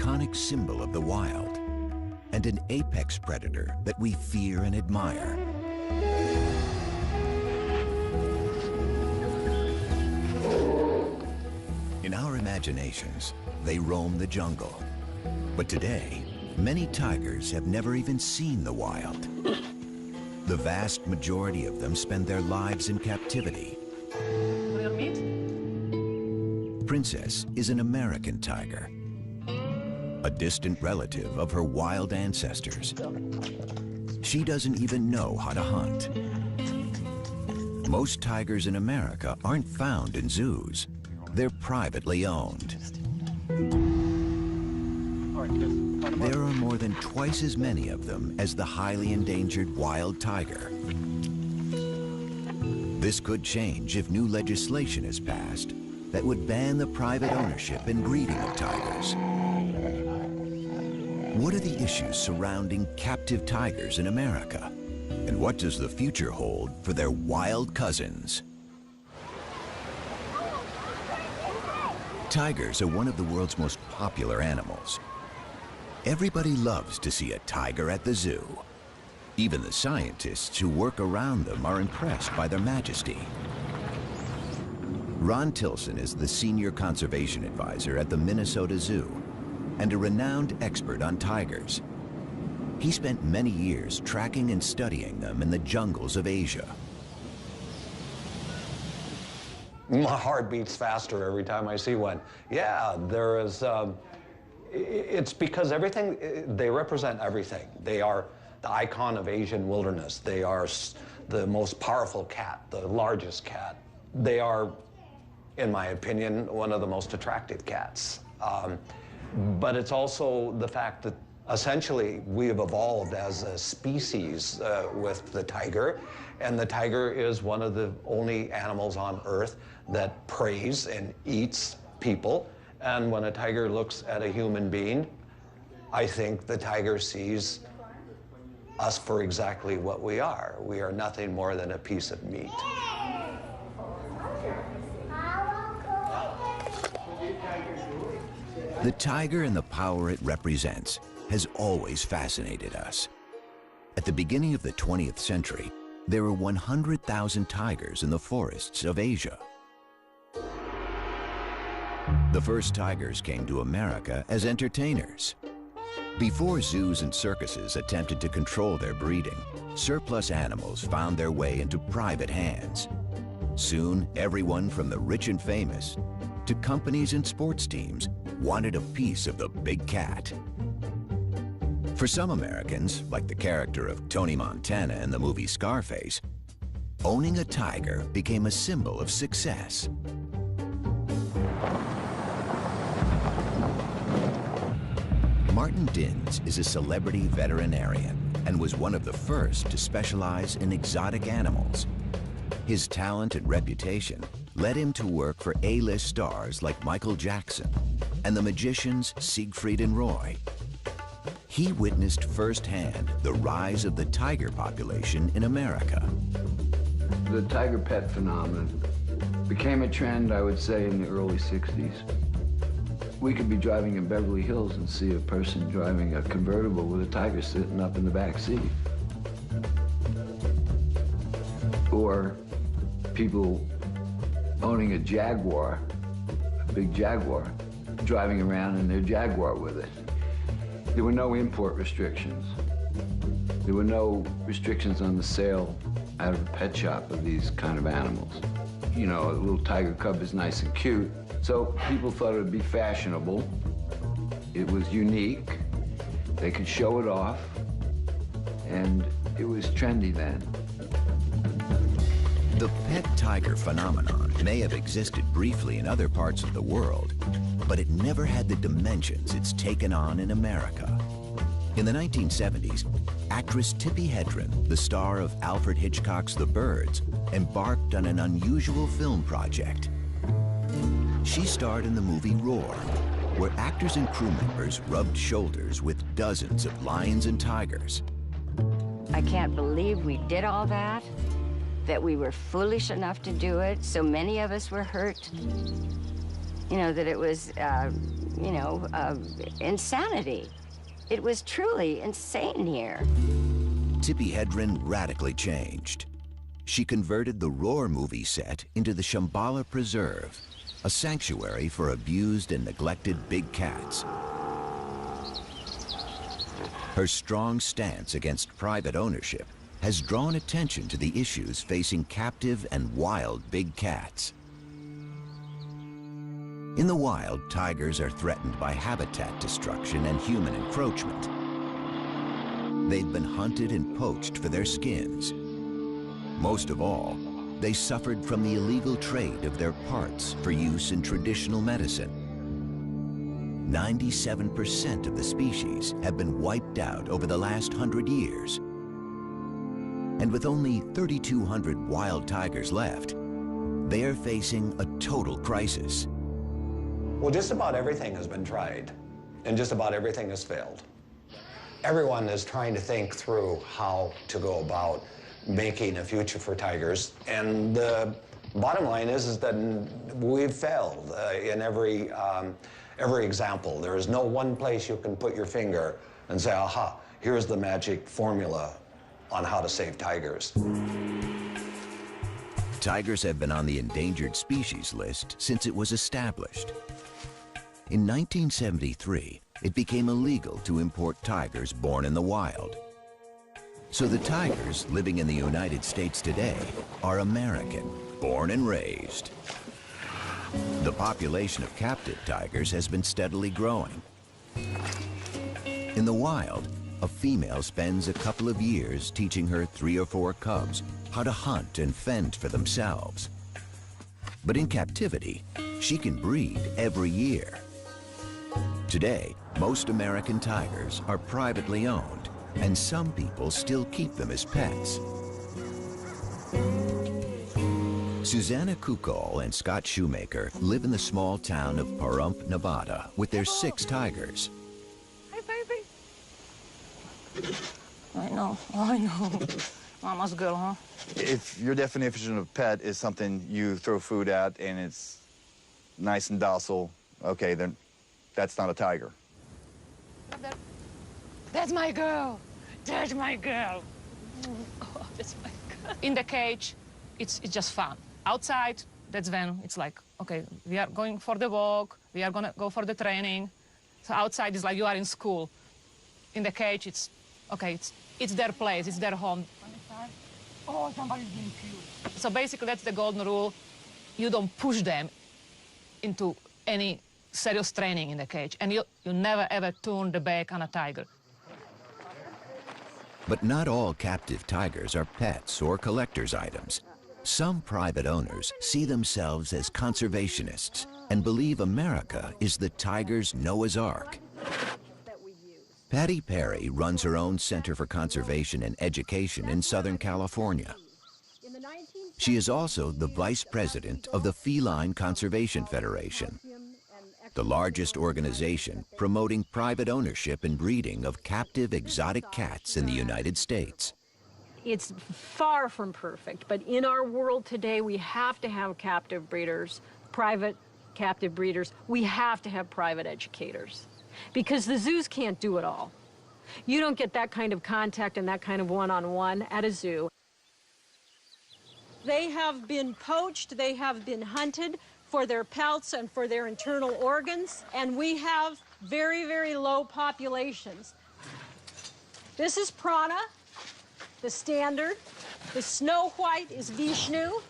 iconic symbol of the wild and an apex predator that we fear and admire. In our imaginations, they roam the jungle. But today, many tigers have never even seen the wild. The vast majority of them spend their lives in captivity. Real meat? Princess is an American tiger, a distant relative of her wild ancestors. She doesn't even know how to hunt. Most tigers in America aren't found in zoos. They're privately owned. There are more than twice as many of them as the highly endangered wild tiger. This could change if new legislation is passed that would ban the private ownership and breeding of tigers. What are the issues surrounding captive tigers in America? And what does the future hold for their wild cousins? Tigers are one of the world's most popular animals. Everybody loves to see a tiger at the zoo. Even the scientists who work around them are impressed by their majesty. Ron Tilson is the senior conservation advisor at the Minnesota Zoo and a renowned expert on tigers. He spent many years tracking and studying them in the jungles of Asia. My heart beats faster every time I see one. Yeah, there is, it's because everything, they represent everything. They are the icon of Asian wilderness. They are the most powerful cat, the largest cat. They are, in my opinion, one of the most attractive cats. But it's also the fact that essentially we have evolved as a species with the tiger, and the tiger is one of the only animals on Earth that preys and eats people. And when a tiger looks at a human being, I think the tiger sees us for exactly what we are. We are nothing more than a piece of meat. The tiger and the power it represents has always fascinated us. At the beginning of the 20th century, there were 100,000 tigers in the forests of Asia. The first tigers came to America as entertainers. Before zoos and circuses attempted to control their breeding, surplus animals found their way into private hands. Soon, everyone from the rich and famous to companies and sports teams wanted a piece of the big cat. For some Americans, like the character of Tony Montana in the movie Scarface, owning a tiger became a symbol of success. Martin Dins is a celebrity veterinarian and was one of the first to specialize in exotic animals. His talent and reputation led him to work for A-list stars like Michael Jackson and the magicians Siegfried and Roy. He witnessed firsthand the rise of the tiger population in America. The tiger pet phenomenon became a trend, I would say, in the early 60s. We could be driving in Beverly Hills and see a person driving a convertible with a tiger sitting up in the back seat. Or people owning a Jaguar, a big Jaguar, driving around in their Jaguar with it. There were no import restrictions. There were no restrictions on the sale out of a pet shop of these kind of animals. You know, a little tiger cub is nice and cute, so people thought it would be fashionable. It was unique. They could show it off, and it was trendy then. The pet tiger phenomenon may have existed briefly in other parts of the world, but it never had the dimensions it's taken on in America. In the 1970s, actress Tippi Hedren, the star of Alfred Hitchcock's The Birds, embarked on an unusual film project. She starred in the movie Roar, where actors and crew members rubbed shoulders with dozens of lions and tigers. I can't believe we did all that we were foolish enough to do it. So many of us were hurt. you know, that it was, insanity. It was truly insane here. Tippi Hedren radically changed. She converted the Roar movie set into the Shambhala Preserve, a sanctuary for abused and neglected big cats. Her strong stance against private ownership has drawn attention to the issues facing captive and wild big cats. In the wild, tigers are threatened by habitat destruction and human encroachment. They've been hunted and poached for their skins. Most of all, they suffered from the illegal trade of their parts for use in traditional medicine. 97% of the species have been wiped out over the last 100 years. And with only 3,200 wild tigers left, they are facing a total crisis. Well, just about everything has been tried, and just about everything has failed. Everyone is trying to think through how to go about making a future for tigers, and the bottom line is that we've failed in every example. There is no one place you can put your finger and say, aha, here's the magic formula on how to save tigers. Tigers have been on the endangered species list since it was established. In 1973, it became illegal to import tigers born in the wild. So the tigers living in the United States today are American, born and raised. The population of captive tigers has been steadily growing. In the wild, a female spends a couple of years teaching her 3 or 4 cubs how to hunt and fend for themselves. But in captivity, she can breed every year. Today, most American tigers are privately owned, and some people still keep them as pets. Susanna Kukol and Scott Shoemaker live in the small town of Pahrump, Nevada, with their 6 tigers. Hi, baby. I know. Mama's girl, huh? If your definition of pet is something you throw food at and it's nice and docile, okay, then that's not a tiger. That's my girl. That's my girl. Oh, that's my girl. In the cage, it's just fun. Outside, that's when it's like, okay, we are going for the walk, we are gonna go for the training. So outside is like you are in school. In the cage, it's, okay, it's their place, it's their home. Oh, somebody's being cute. So basically, that's the golden rule. You don't push them into any serious training in the cage, and you never ever turn the back on a tiger. But not all captive tigers are pets or collector's items. Some private owners see themselves as conservationists and believe America is the tiger's Noah's Ark. Patty Perry runs her own Center for Conservation and Education in Southern California. She is also the vice president of the Feline Conservation Federation, the largest organization promoting private ownership and breeding of captive exotic cats in the United States. It's far from perfect, but in our world today, we have to have captive breeders, private captive breeders. We have to have private educators, because the zoos can't do it all. You don't get that kind of contact and that kind of one-on-one at a zoo. They have been poached, they have been hunted for their pelts and for their internal organs, and we have very, very low populations. This is Prana, the standard. The snow white is Vishnu.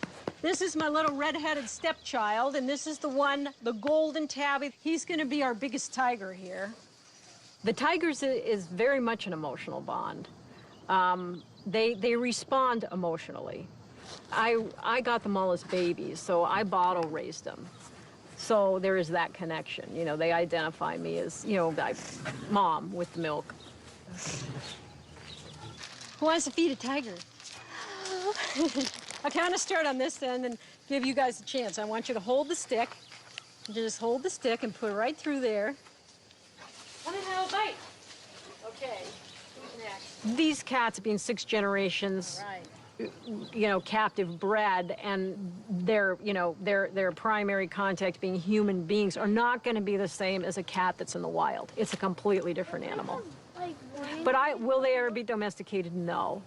This is my little red-headed stepchild, and this is the one, the golden tabby. He's gonna be our biggest tiger here. The tigers is very much an emotional bond. They respond emotionally. I got them all as babies, so I bottle raised them. So there is that connection. You know, they identify me as, you know, mom with the milk. Who wants to feed a tiger? I'll kind of start on this end and give you guys a chance. I want you to hold the stick. Just hold the stick and put it right through there. Come and have a bite. Okay, who's next? These cats, being 6 generations, Right. you know, captive bred, and their, you know, their primary contact being human beings, are not going to be the same as a cat that's in the wild. It's a completely different animal. But will they ever be domesticated? No.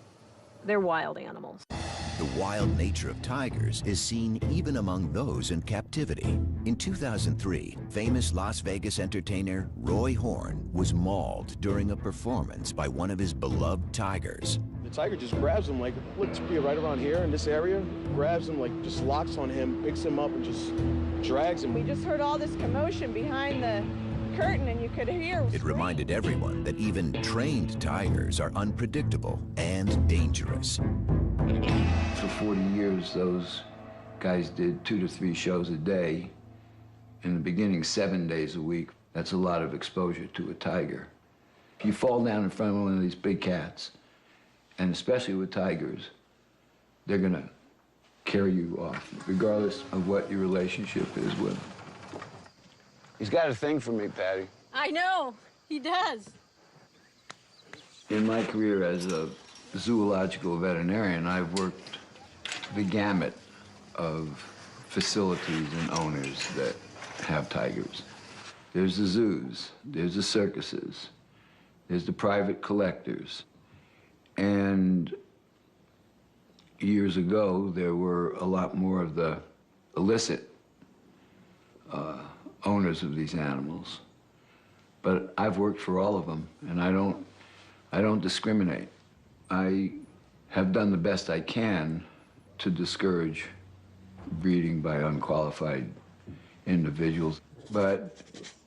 They're wild animals. The wild nature of tigers is seen even among those in captivity. In 2003, famous Las Vegas entertainer Roy Horn was mauled during a performance by one of his beloved tigers. The tiger just grabs him, like, looks to be right around here in this area, grabs him, like, just locks on him, picks him up, and just drags him. We just heard all this commotion behind the curtain, and you could hear. It reminded everyone that even trained tigers are unpredictable and dangerous. For 40 years, those guys did 2 to 3 shows a day. In the beginning, 7 days a week. That's a lot of exposure to a tiger. If you fall down in front of one of these big cats, and especially with tigers, they're gonna carry you off, regardless of what your relationship is with them. He's got a thing for me, Patty. I know, he does. In my career as a zoological veterinarian, I've worked the gamut of facilities and owners that have tigers. There's the zoos, there's the circuses, there's the private collectors. And years ago, there were a lot more of the illicit owners of these animals. But I've worked for all of them, and I don't discriminate. I have done the best I can to discourage breeding by unqualified individuals. But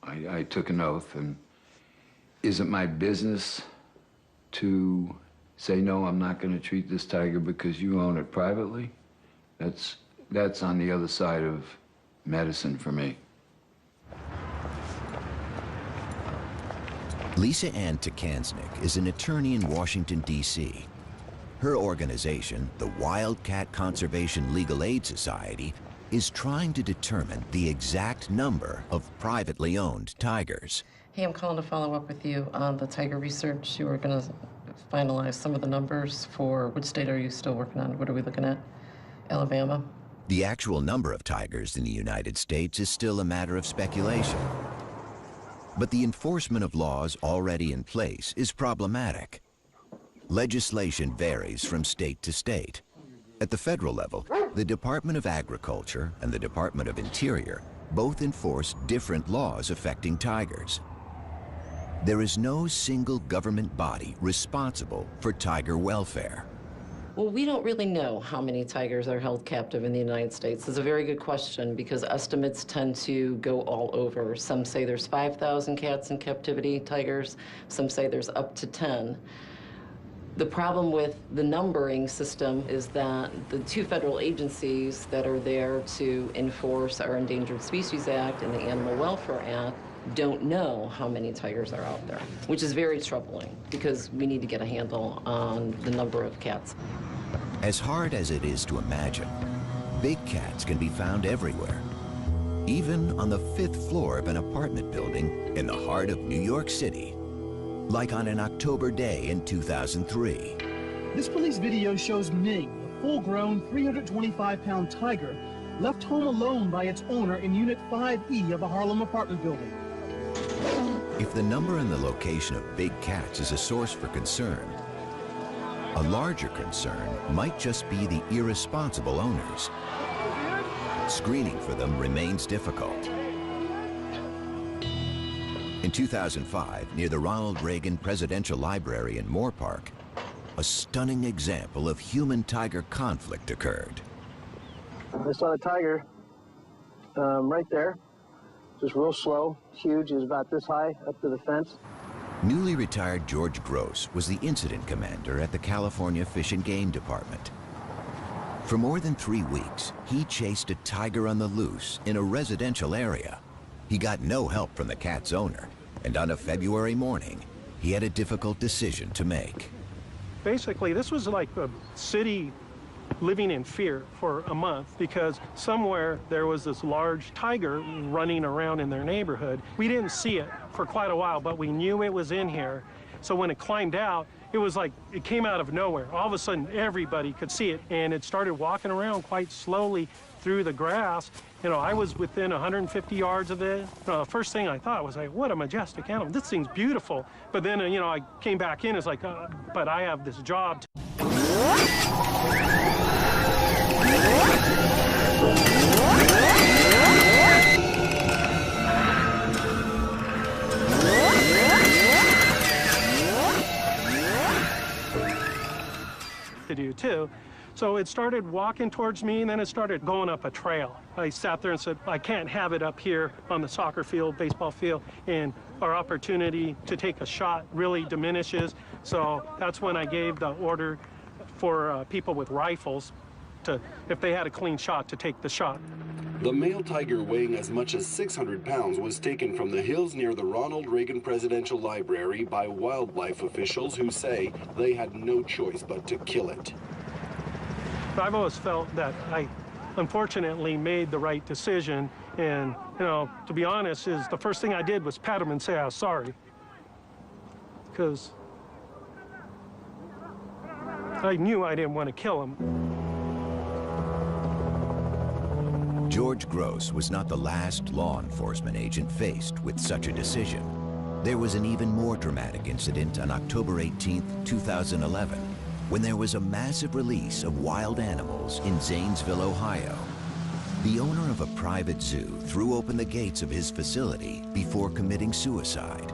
I took an oath, and is it my business to say, no, I'm not going to treat this tiger because you own it privately? That's on the other side of medicine for me. Lisa Ann Takansnick is an attorney in Washington, D.C. Her organization, the Wildcat Conservation Legal Aid Society, is trying to determine the exact number of privately owned tigers. Hey, I'm calling to follow up with you on the tiger research. You were going to finalize some of the numbers for which state are you still working on? What are we looking at? Alabama? The actual number of tigers in the United States is still a matter of speculation. But the enforcement of laws already in place is problematic. Legislation varies from state to state. At the federal level, the Department of Agriculture and the Department of Interior both enforce different laws affecting tigers. There is no single government body responsible for tiger welfare. Well, we don't really know how many tigers are held captive in the United States. It's a very good question because estimates tend to go all over. Some say there's 5,000 cats in captivity, tigers. Some say there's up to 10. The problem with the numbering system is that the 2 federal agencies that are there to enforce our Endangered Species Act and the Animal Welfare Act don't know how many tigers are out there, which is very troubling because we need to get a handle on the number of cats. As hard as it is to imagine, big cats can be found everywhere, even on the 5th floor of an apartment building in the heart of New York City, like on an October day in 2003. This police video shows Ming, a full-grown 325-pound tiger, left home alone by its owner in Unit 5E of a Harlem apartment building. If the number and the location of big cats is a source for concern, a larger concern might just be the irresponsible owners. Screening for them remains difficult. In 2005, near the Ronald Reagan Presidential Library in Moore Park, a stunning example of human-tiger conflict occurred. I saw the tiger right there, just real slow, huge. He was about this high up to the fence. Newly retired George Gross was the incident commander at the California Fish and Game Department. For more than 3 weeks, he chased a tiger on the loose in a residential area. He got no help from the cat's owner, and on a February morning, he had a difficult decision to make. Basically, this was like a city living in fear for a month because somewhere there was this large tiger running around in their neighborhood. We didn't see it for quite a while, but we knew it was in here. So when it climbed out, it was like it came out of nowhere. All of a sudden, everybody could see it, and it started walking around quite slowly through the grass. You know, I was within 150 yards of it. The first thing I thought was like, what a majestic animal. This thing's beautiful. But then, you know, I came back in, it's like, but I have this job. To do too. So it started walking towards me, and then it started going up a trail. I sat there and said, I can't have it up here on the soccer field, baseball field, and our opportunity to take a shot really diminishes. So that's when I gave the order for people with rifles to, if they had a clean shot, to take the shot. The male tiger, weighing as much as 600 pounds, was taken from the hills near the Ronald Reagan Presidential Library by wildlife officials who say they had no choice but to kill it. I've always felt that I, unfortunately, made the right decision. And, you know, to be honest, is the first thing I did was pat him and say I was sorry. Because I knew I didn't want to kill him. George Gross was not the last law enforcement agent faced with such a decision. There was an even more dramatic incident on October 18, 2011, when there was a massive release of wild animals in Zanesville, Ohio. The owner of a private zoo threw open the gates of his facility before committing suicide.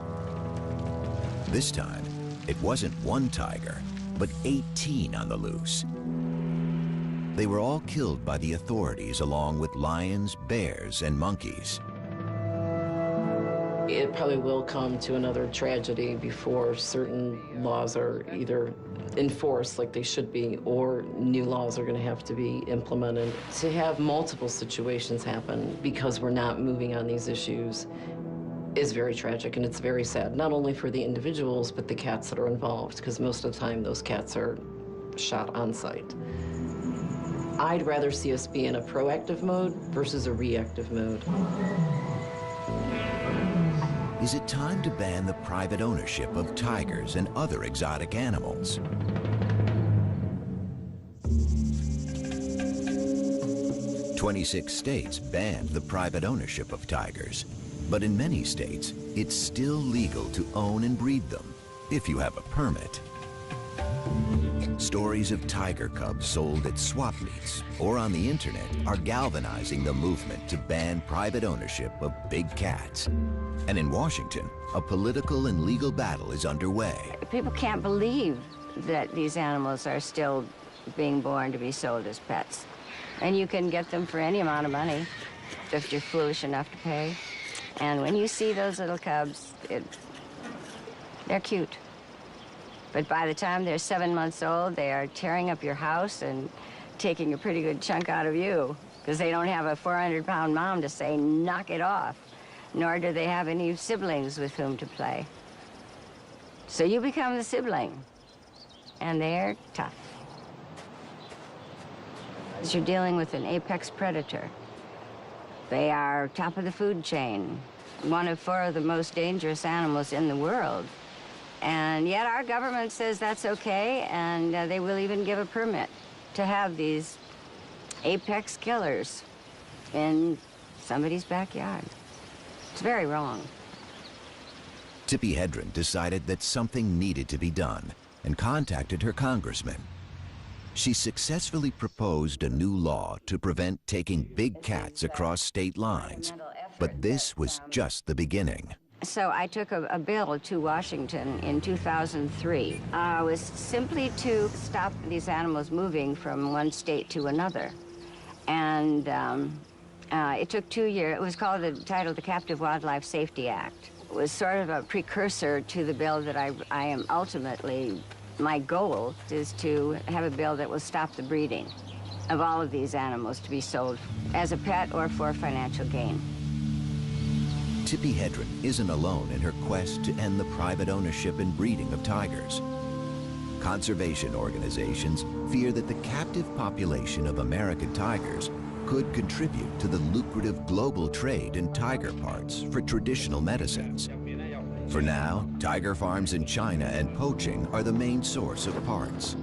This time, it wasn't one tiger, but 18 on the loose. They were all killed by the authorities along with lions, bears, and monkeys. It probably will come to another tragedy before certain laws are either enforced like they should be, or new laws are going to have to be implemented. To have multiple situations happen because we're not moving on these issues is very tragic, and it's very sad, not only for the individuals, but the cats that are involved, because most of the time those cats are shot on site. I'd rather see us be in a proactive mode versus a reactive mode. Is it time to ban the private ownership of tigers and other exotic animals? "26 states banned the private ownership of tigers, but in many states, it's still legal to own and breed them if you have a permit. Stories of tiger cubs sold at swap meets or on the internet are galvanizing the movement to ban private ownership of big cats. And in Washington, a political and legal battle is underway. People can't believe that these animals are still being born to be sold as pets. And you can get them for any amount of money if you're foolish enough to pay. And when you see those little cubs, they're cute. But by the time they're 7 months old, they are tearing up your house and taking a pretty good chunk out of you, because they don't have a 400-pound mom to say, knock it off, nor do they have any siblings with whom to play. So you become the sibling, and they're tough. You're dealing with an apex predator. They are top of the food chain, one of 4 of the most dangerous animals in the world. And yet our government says that's okay, and they will even give a permit to have these apex killers in somebody's backyard. It's very wrong. Tippi Hedren decided that something needed to be done and contacted her congressman. She successfully proposed a new law to prevent taking big cats across state lines, but this was just the beginning. So I took a bill to Washington in 2003. It was simply to stop these animals moving from one state to another. And it took 2 years. It was called, titled the Captive Wildlife Safety Act. It was sort of a precursor to the bill that I am ultimately, my goal is to have a bill that will stop the breeding of all of these animals to be sold as a pet or for financial gain. Tippi Hedren isn't alone in her quest to end the private ownership and breeding of tigers. Conservation organizations fear that the captive population of American tigers could contribute to the lucrative global trade in tiger parts for traditional medicines. For now, tiger farms in China and poaching are the main source of parts.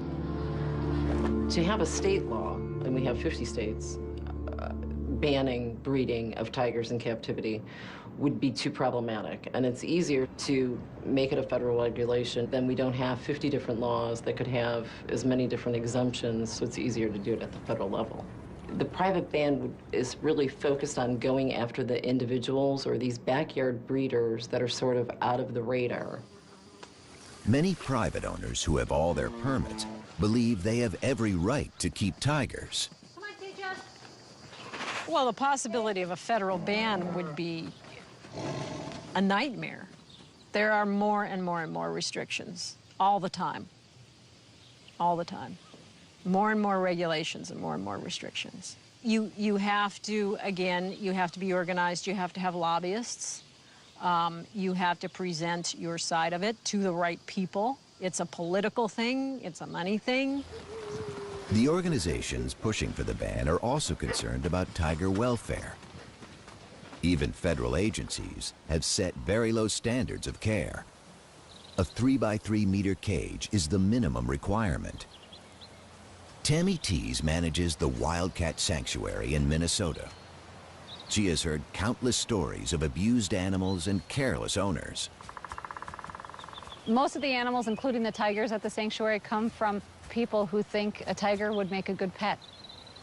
To have a state law, and we have 50 states, banning breeding of tigers in captivity would be too problematic. And it's easier to make it a federal regulation. Then we don't have 50 different laws that could have as many different exemptions, so it's easier to do it at the federal level. The private ban is really focused on going after the individuals or these backyard breeders that are sort of out of the radar. Many private owners who have all their permits believe they have every right to keep tigers. Well, the possibility of a federal ban would be a nightmare. There are more and more and more restrictions all the time. All the time. More and more regulations and more restrictions. You have to, again, you have to be organized. You have to have lobbyists. You have to present your side of it to the right people. It's a political thing. It's a money thing. The organizations pushing for the ban are also concerned about tiger welfare. Even federal agencies have set very low standards of care. A 3x3 meter cage is the minimum requirement. Tammy Tees manages the Wildcat Sanctuary in Minnesota. She has heard countless stories of abused animals and careless owners. Most of the animals, including the tigers at the sanctuary, come from people who think a tiger would make a good pet.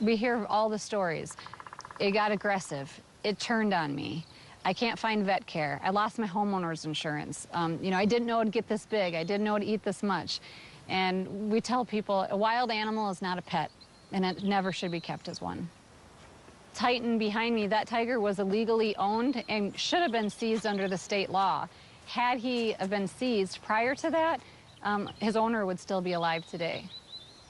We hear all the stories. It got aggressive. It turned on me. I can't find vet care. I lost my homeowner's insurance. You know, I didn't know it'd get this big. I didn't know it'd eat this much. And we tell people a wild animal is not a pet, and it never should be kept as one. Titan behind me, that tiger was illegally owned and should have been seized under the state law. Had he been seized prior to that, his owner would still be alive today.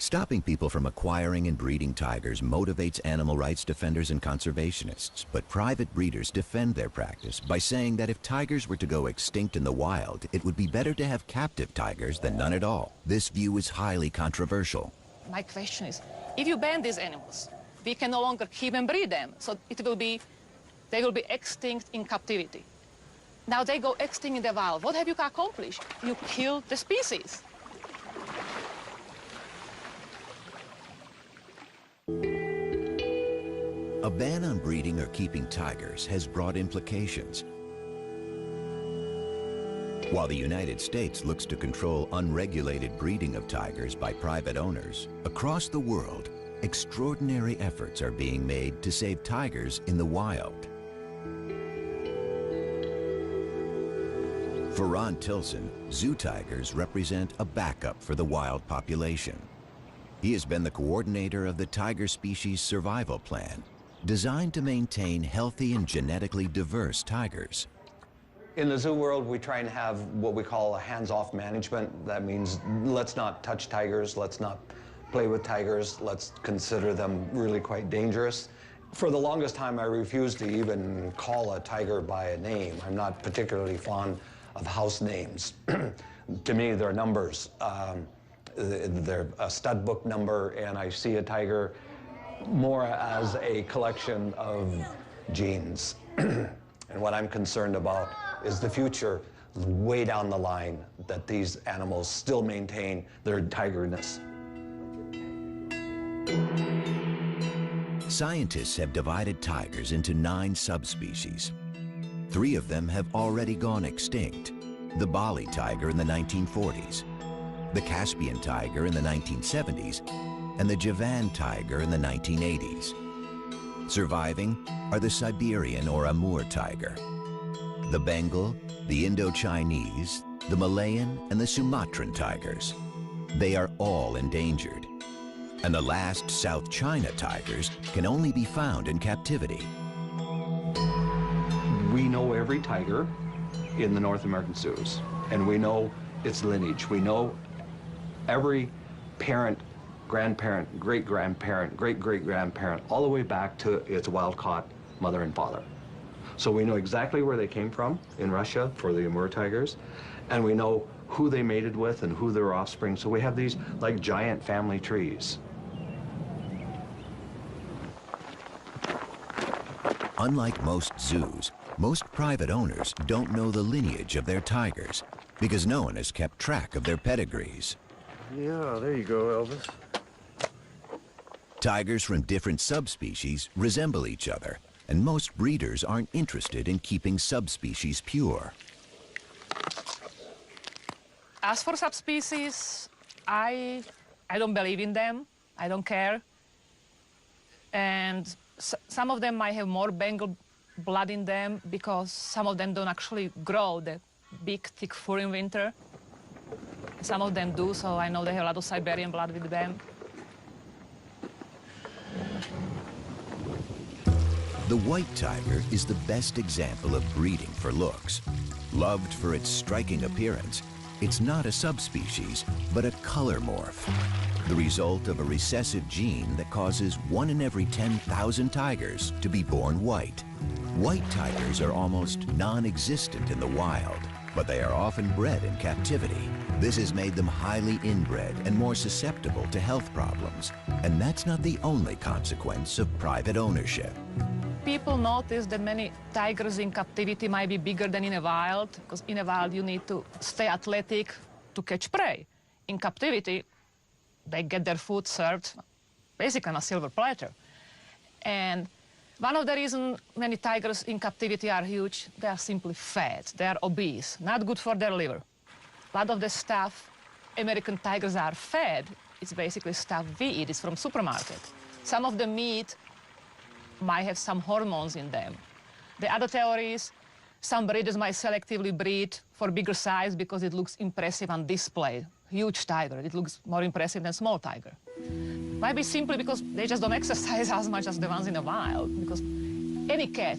Stopping people from acquiring and breeding tigers motivates animal rights defenders and conservationists, but private breeders defend their practice by saying that if tigers were to go extinct in the wild, it would be better to have captive tigers than none at all. This view is highly controversial. My question is, if you ban these animals, we can no longer keep and breed them, so they will be extinct in captivity. Now they go extinct in the wild. What have you accomplished? You kill the species. A ban on breeding or keeping tigers has broad implications. While the United States looks to control unregulated breeding of tigers by private owners, across the world, extraordinary efforts are being made to save tigers in the wild. For Ron Tilson, zoo tigers represent a backup for the wild population. He has been the coordinator of the Tiger Species Survival Plan, designed to maintain healthy and genetically diverse tigers. In the zoo world, we try and have what we call a hands-off management. That means let's not touch tigers, let's not play with tigers, let's consider them really quite dangerous. For the longest time, I refused to even call a tiger by a name. I'm not particularly fond of house names. To me, they're numbers. They're a stud book number, and I see a tiger more as a collection of genes. And what I'm concerned about is the future, way down the line, that these animals still maintain their tigerness. Scientists have divided tigers into 9 subspecies. 3 of them have already gone extinct: the Bali tiger in the 1940s, the Caspian tiger in the 1970s, and the Javan tiger in the 1980s. Surviving are the Siberian or Amur tiger, the Bengal, the Indo-Chinese, the Malayan, and the Sumatran tigers. They are all endangered. And the last South China tigers can only be found in captivity. We know every tiger in the North American zoos, and we know its lineage. We know every parent, grandparent, great-grandparent, great-great-grandparent, all the way back to its wild-caught mother and father. So we know exactly where they came from in Russia for the Amur tigers, and we know who they mated with and who their offspring. So we have these like giant family trees. Unlike most zoos, Most private owners don't know the lineage of their tigers because no one has kept track of their pedigrees. Yeah, there you go, Elvis. Tigers from different subspecies resemble each other, and most breeders aren't interested in keeping subspecies pure. As for subspecies, I don't believe in them. I don't care. And some of them might have more Bengal blood in them because some of them don't actually grow the big, thick fur in winter. Some of them do, so I know they have a lot of Siberian blood with them. The white tiger is the best example of breeding for looks. Loved for its striking appearance, it's not a subspecies, but a color morph, the result of a recessive gene that causes 1 in every 10,000 tigers to be born white. White tigers are almost non-existent in the wild, but they are often bred in captivity. This has made them highly inbred and more susceptible to health problems. And that's not the only consequence of private ownership. People notice that many tigers in captivity might be bigger than in a wild, because in a wild you need to stay athletic to catch prey. In captivity, they get their food served basically on a silver platter. And one of the reasons many tigers in captivity are huge, they are simply fat, they are obese, not good for their liver. A lot of the stuff American tigers are fed, it's basically stuff we eat, it's from supermarket. Some of the meat might have some hormones in them. The other theory is some breeders might selectively breed for bigger size because it looks impressive on display. Huge tiger, it looks more impressive than small tiger. Might be simply because they just don't exercise as much as the ones in the wild, because any cat